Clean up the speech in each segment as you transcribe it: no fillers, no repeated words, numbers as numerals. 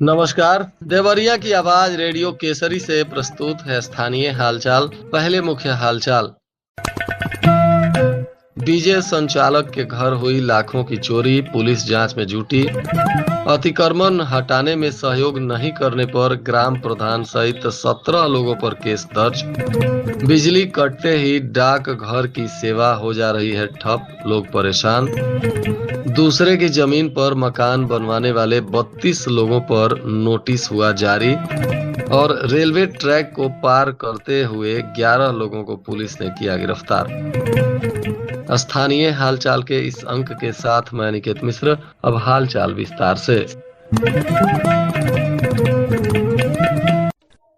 नमस्कार। देवरिया की आवाज रेडियो केसरी से प्रस्तुत है स्थानीय हालचाल। पहले मुख्य हालचाल। डीजे संचालक के घर हुई लाखों की चोरी, पुलिस जांच में जुटी। अतिक्रमण हटाने में सहयोग नहीं करने पर ग्राम प्रधान सहित 17 लोगों पर केस दर्ज। बिजली कटते ही डाक घर की सेवा हो जा रही है ठप, लोग परेशान। दूसरे की जमीन पर मकान बनवाने वाले 32 लोगों पर नोटिस हुआ जारी। और रेलवे ट्रैक को पार करते हुए 11 लोगों को पुलिस ने किया गिरफ्तार। स्थानीय हालचाल के इस अंक के साथ मैं अनिकेत मिश्र। अब हालचाल विस्तार से।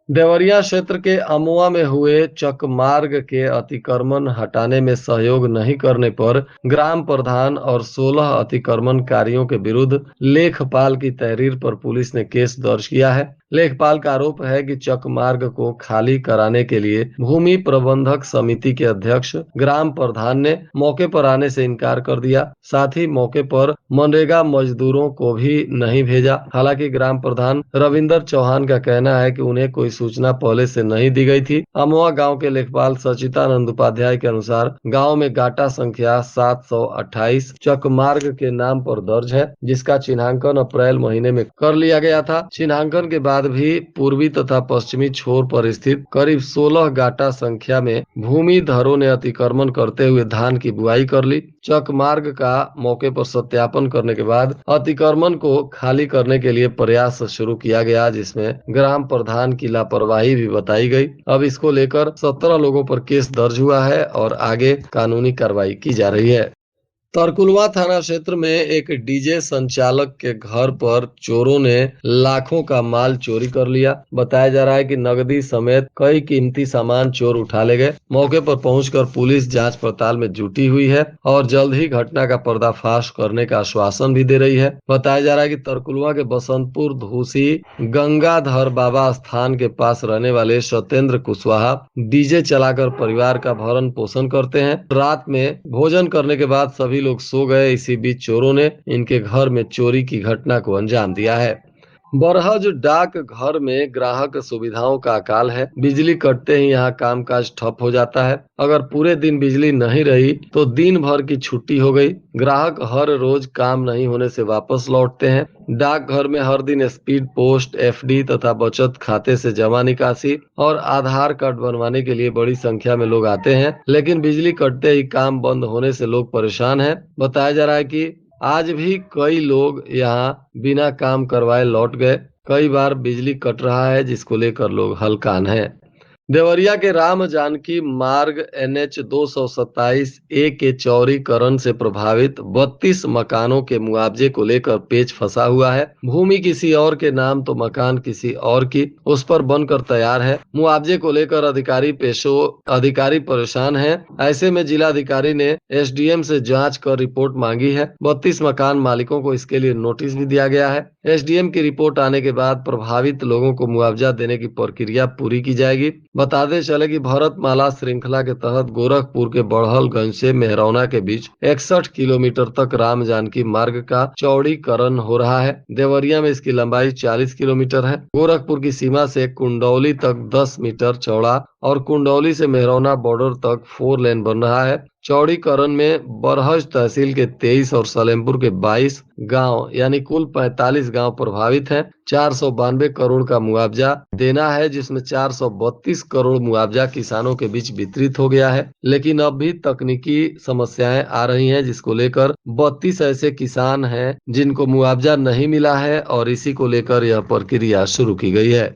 देवरिया क्षेत्र के अमवा में हुए चकमार्ग के अतिक्रमण हटाने में सहयोग नहीं करने पर ग्राम प्रधान और 16 अतिक्रमणकारियों के विरुद्ध लेखपाल की तहरीर पर पुलिस ने केस दर्ज किया है। लेखपाल का आरोप है कि चकमार्ग को खाली कराने के लिए भूमि प्रबंधक समिति के अध्यक्ष ग्राम प्रधान ने मौके पर आने से इनकार कर दिया। साथ ही मौके पर मनरेगा मजदूरों को भी नहीं भेजा। हालांकि ग्राम प्रधान रविंदर चौहान का कहना है कि उन्हें कोई सूचना पहले से नहीं दी गई थी। अमवा गांव के लेखपाल सचितानंद उपाध्याय के अनुसार गांव में गाटा संख्या 728 चकमार्ग के नाम पर दर्ज है, जिसका चिन्हांकन अप्रैल महीने में कर लिया गया था। चिन्हांकन के बाद भी पूर्वी तथा पश्चिमी छोर पर स्थित करीब 16 गाटा संख्या में भूमिधरों ने अतिक्रमण करते हुए धान की बुआई कर ली। चकमार्ग का मौके पर सत्यापन करने के बाद अतिक्रमण को खाली करने के लिए प्रयास शुरू किया गया, जिसमें ग्राम प्रधान की लापरवाही भी बताई गई। अब इसको लेकर 17 लोगों पर केस दर्ज हुआ है और आगे कानूनी कार्रवाई की जा रही है। तरकुलवा थाना क्षेत्र में एक डीजे संचालक के घर पर चोरों ने लाखों का माल चोरी कर लिया। बताया जा रहा है कि नकदी समेत कई कीमती सामान चोर उठा ले गए। मौके पर पहुंचकर पुलिस जांच पड़ताल में जुटी हुई है और जल्द ही घटना का पर्दाफाश करने का आश्वासन भी दे रही है। बताया जा रहा है कि तरकुलवा के बसंतपुर धूसी गंगाधर बाबा स्थान के पास रहने वाले सत्येंद्र कुशवाहा डीजे चलाकर परिवार का भरण पोषण करते हैं। रात में भोजन करने के बाद सभी लोग सो गए। इसी बीच चोरों ने इनके घर में चोरी की घटना को अंजाम दिया है। बरहज डाक घर में ग्राहक सुविधाओं का अकाल है। बिजली कटते ही यहाँ कामकाज ठप हो जाता है। अगर पूरे दिन बिजली नहीं रही तो दिन भर की छुट्टी हो गई। ग्राहक हर रोज काम नहीं होने से वापस लौटते हैं। डाकघर में हर दिन स्पीड पोस्ट, एफडी तथा बचत खाते से जमा निकासी और आधार कार्ड बनवाने के लिए बड़ी संख्या में लोग आते हैं, लेकिन बिजली कटते ही काम बंद होने से लोग परेशान हैं। बताया जा रहा है कि आज भी कई लोग यहाँ बिना काम करवाए लौट गए। कई बार बिजली कट रहा है, जिसको लेकर लोग हलकान हैं। देवरिया के राम जानकी मार्ग NH 227 ए के चौड़ीकरण से प्रभावित 32 मकानों के मुआवजे को लेकर पेच फंसा हुआ है। भूमि किसी और के नाम तो मकान किसी और की, उस पर बनकर तैयार है। मुआवजे को लेकर अधिकारी परेशान हैं। ऐसे में जिलाधिकारी ने SDM से जांच कर रिपोर्ट मांगी है। 32 मकान मालिकों को इसके लिए नोटिस भी दिया गया है। SDM की रिपोर्ट आने के बाद प्रभावित लोगों को मुआवजा देने की प्रक्रिया पूरी की जाएगी। बताते चले कि भारतमाला श्रृंखला के तहत गोरखपुर के बड़हलगंज से मेहरौना के बीच 61 किलोमीटर तक राम जानकी मार्ग का चौड़ीकरण हो रहा है। देवरिया में इसकी लंबाई 40 किलोमीटर है। गोरखपुर की सीमा से कुंडौली तक 10 मीटर चौड़ा और कुंडौली से मेहरौना बॉर्डर तक 4 लेन बन रहा है। चौड़ीकरण में बरहज तहसील के 23 और सलेमपुर के 22 गांव यानी कुल 45 गांव प्रभावित हैं। 492 करोड़ का मुआवजा देना है, जिसमें 432 करोड़ मुआवजा किसानों के बीच वितरित हो गया है। लेकिन अब भी तकनीकी समस्याएं आ रही हैं, जिसको लेकर 32 ऐसे किसान हैं जिनको मुआवजा नहीं मिला है और इसी को लेकर यह प्रक्रिया शुरू की गई है।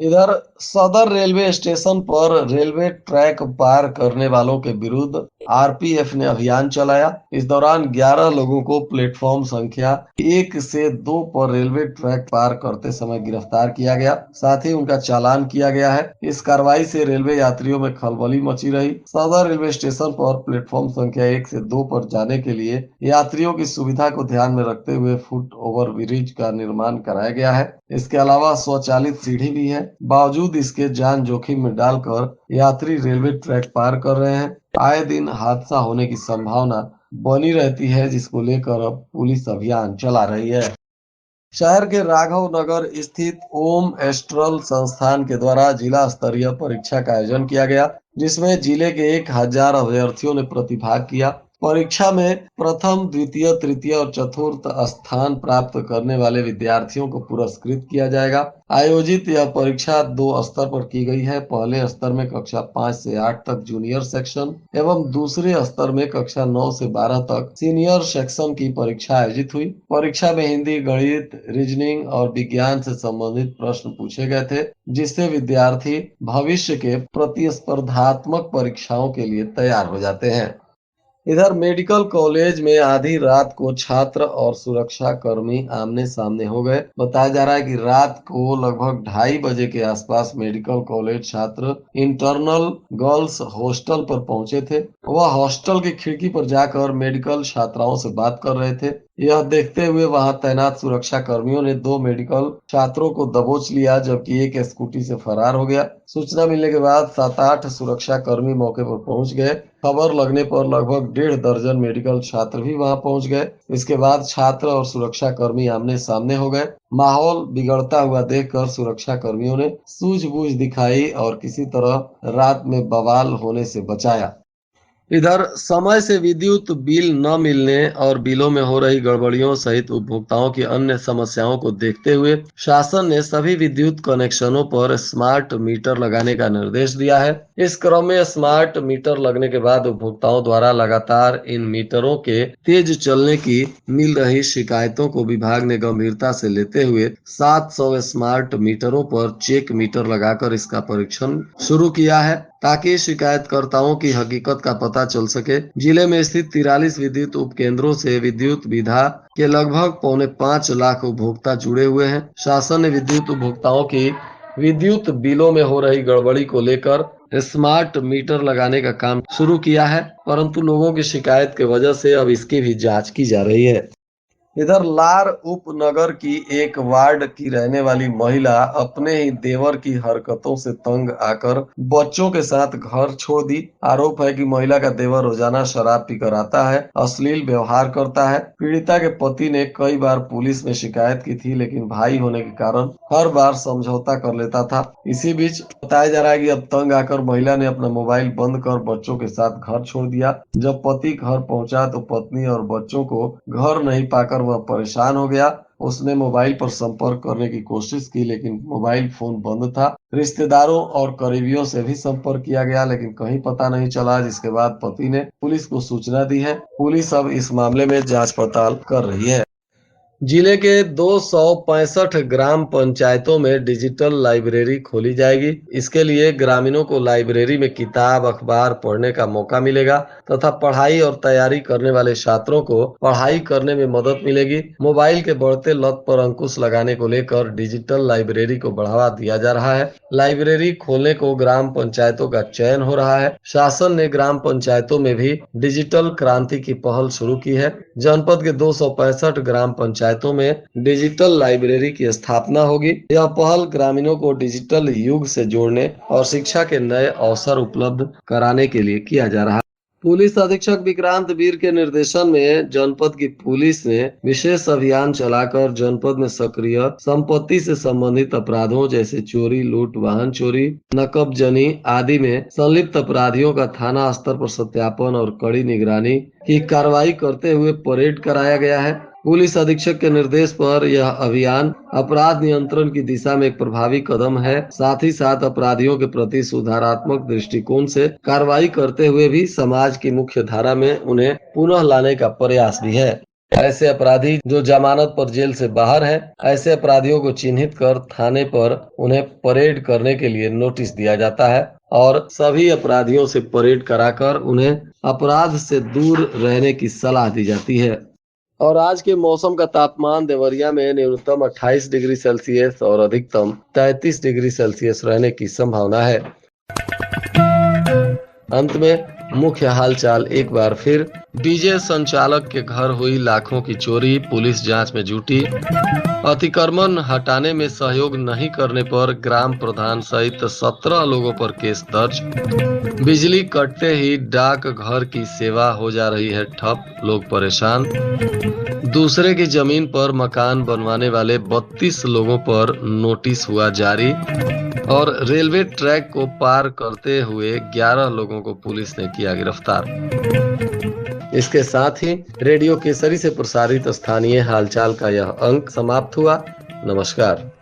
इधर सदर रेलवे स्टेशन पर रेलवे ट्रैक पार करने वालों के विरुद्ध RPF ने अभियान चलाया। इस दौरान 11 लोगों को प्लेटफॉर्म संख्या 1 से 2 पर रेलवे ट्रैक पार करते समय गिरफ्तार किया गया। साथ ही उनका चालान किया गया है। इस कार्रवाई से रेलवे यात्रियों में खलबली मची रही। सदर रेलवे स्टेशन पर प्लेटफॉर्म संख्या 1 से 2 पर जाने के लिए यात्रियों की सुविधा को ध्यान में रखते हुए फुट ओवर ब्रिज का निर्माण कराया गया है। इसके अलावा स्वचालित सीढ़ी भी है। बावजूद इसके जान जोखिम में डालकर यात्री रेलवे ट्रैक पार कर रहे हैं। आए दिन हादसा होने की संभावना बनी रहती है, जिसको लेकर अब पुलिस अभियान चला रही है। शहर के राघव नगर स्थित ओम एस्ट्रल संस्थान के द्वारा जिला स्तरीय परीक्षा का आयोजन किया गया, जिसमें जिले के 1000 अभ्यर्थियों ने प्रतिभाग किया। परीक्षा में प्रथम, द्वितीय, तृतीय और चतुर्थ स्थान प्राप्त करने वाले विद्यार्थियों को पुरस्कृत किया जाएगा। आयोजित यह परीक्षा 2 स्तर पर की गई है। पहले स्तर में कक्षा 5 से 8 तक जूनियर सेक्शन एवं दूसरे स्तर में कक्षा 9 से 12 तक सीनियर सेक्शन की परीक्षा आयोजित हुई। परीक्षा में हिंदी, गणित, रीजनिंग और विज्ञान से संबंधित प्रश्न पूछे गए थे, जिससे विद्यार्थी भविष्य के प्रतिस्पर्धात्मक परीक्षाओं के लिए तैयार हो जाते हैं। इधर मेडिकल कॉलेज में आधी रात को छात्र और सुरक्षा कर्मी आमने सामने हो गए। बताया जा रहा है कि रात को लगभग 2:30 बजे के आसपास मेडिकल कॉलेज छात्र इंटरनल गर्ल्स हॉस्टल पर पहुंचे थे। वह हॉस्टल की खिड़की पर जाकर मेडिकल छात्राओं से बात कर रहे थे। यह देखते हुए वहां तैनात सुरक्षा कर्मियों ने 2 मेडिकल छात्रों को दबोच लिया, जबकि एक स्कूटी से फरार हो गया। सूचना मिलने के बाद 7-8 सुरक्षा कर्मी मौके पर पहुंच गए। खबर लगने पर लगभग 1.5 दर्जन मेडिकल छात्र भी वहां पहुंच गए। इसके बाद छात्र और सुरक्षा कर्मी आमने सामने हो गए। माहौल बिगड़ता हुआ देखकर सुरक्षा कर्मियों ने सूझबूझ दिखाई और किसी तरह रात में बवाल होने से बचाया। इधर समय से विद्युत बिल न मिलने और बिलों में हो रही गड़बड़ियों सहित उपभोक्ताओं की अन्य समस्याओं को देखते हुए शासन ने सभी विद्युत कनेक्शनों पर स्मार्ट मीटर लगाने का निर्देश दिया है। इस क्रम में स्मार्ट मीटर लगने के बाद उपभोक्ताओं द्वारा लगातार इन मीटरों के तेज चलने की मिल रही शिकायतों को विभाग ने गंभीरता से लेते हुए 700 स्मार्ट मीटरों पर चेक मीटर लगाकर इसका परीक्षण शुरू किया है, ताकि शिकायतकर्ताओं की हकीकत का पता चल सके। जिले में स्थित 43 विद्युत उपकेंद्रों से विद्युत विधा के लगभग 4.25 लाख उपभोक्ता जुड़े हुए हैं। शासन ने विद्युत उपभोक्ताओं की विद्युत बिलों में हो रही गड़बड़ी को लेकर स्मार्ट मीटर लगाने का काम शुरू किया है, परंतु लोगों की शिकायत की वजह से अब इसकी भी जांच की जा रही है। इधर लार उपनगर की एक वार्ड की रहने वाली महिला अपने ही देवर की हरकतों से तंग आकर बच्चों के साथ घर छोड़ दी। आरोप है कि महिला का देवर रोजाना शराब पीकर आता है, अश्लील व्यवहार करता है। पीड़िता के पति ने कई बार पुलिस में शिकायत की थी, लेकिन भाई होने के कारण हर बार समझौता कर लेता था। इसी बीच बताया जा रहा है कि अब तंग आकर महिला ने अपना मोबाइल बंद कर बच्चों के साथ घर छोड़ दिया। जब पति घर पहुंचा तो पत्नी और बच्चों को घर नहीं पाकर वह परेशान हो गया। उसने मोबाइल पर संपर्क करने की कोशिश की, लेकिन मोबाइल फोन बंद था। रिश्तेदारों और करीबियों से भी संपर्क किया गया, लेकिन कहीं पता नहीं चला, जिसके बाद पति ने पुलिस को सूचना दी है। पुलिस अब इस मामले में जांच पड़ताल कर रही है। जिले के 265 ग्राम पंचायतों में डिजिटल लाइब्रेरी खोली जाएगी। इसके लिए ग्रामीणों को लाइब्रेरी में किताब, अखबार पढ़ने का मौका मिलेगा तथा पढ़ाई और तैयारी करने वाले छात्रों को पढ़ाई करने में मदद मिलेगी। मोबाइल के बढ़ते लत पर अंकुश लगाने को लेकर डिजिटल लाइब्रेरी को बढ़ावा दिया जा रहा है। लाइब्रेरी खोलने को ग्राम पंचायतों का चयन हो रहा है। शासन ने ग्राम पंचायतों में भी डिजिटल क्रांति की पहल शुरू की है। जनपद के 265 ग्राम पंचायतों में डिजिटल लाइब्रेरी की स्थापना होगी। यह पहल ग्रामीणों को डिजिटल युग से जोड़ने और शिक्षा के नए अवसर उपलब्ध कराने के लिए किया जा रहा है। पुलिस अधीक्षक विक्रांत वीर के निर्देशन में जनपद की पुलिस ने विशेष अभियान चलाकर जनपद में सक्रिय संपत्ति से संबंधित अपराधों जैसे चोरी, लूट, वाहन चोरी, नकबजनी आदि में संलिप्त अपराधियों का थाना स्तर पर सत्यापन और कड़ी निगरानी की कार्रवाई करते हुए परेड कराया गया है। पुलिस अधीक्षक के निर्देश पर यह अभियान अपराध नियंत्रण की दिशा में एक प्रभावी कदम है। साथ ही साथ अपराधियों के प्रति सुधारात्मक दृष्टिकोण से कार्रवाई करते हुए भी समाज की मुख्य धारा में उन्हें पुनः लाने का प्रयास भी है। ऐसे अपराधी जो जमानत पर जेल से बाहर हैं, ऐसे अपराधियों को चिन्हित कर थाने पर उन्हें परेड करने के लिए नोटिस दिया जाता है और सभी अपराधियों से परेड कराकर उन्हें अपराध से दूर रहने की सलाह दी जाती है। और आज के मौसम का तापमान देवरिया में न्यूनतम 28 डिग्री सेल्सियस और अधिकतम 33 डिग्री सेल्सियस रहने की संभावना है। अंत में मुख्य हालचाल एक बार फिर। डीजे संचालक के घर हुई लाखों की चोरी, पुलिस जांच में जुटी। अतिक्रमण हटाने में सहयोग नहीं करने पर ग्राम प्रधान सहित 17 लोगों पर केस दर्ज। बिजली कटते ही डाक घर की सेवा हो जा रही है ठप, लोग परेशान। दूसरे की जमीन पर मकान बनवाने वाले 32 लोगों पर नोटिस हुआ जारी। और रेलवे ट्रैक को पार करते हुए 11 लोगों को पुलिस ने किया गिरफ्तार। इसके साथ ही रेडियो केसरी से प्रसारित स्थानीय हालचाल का यह अंक समाप्त हुआ। नमस्कार।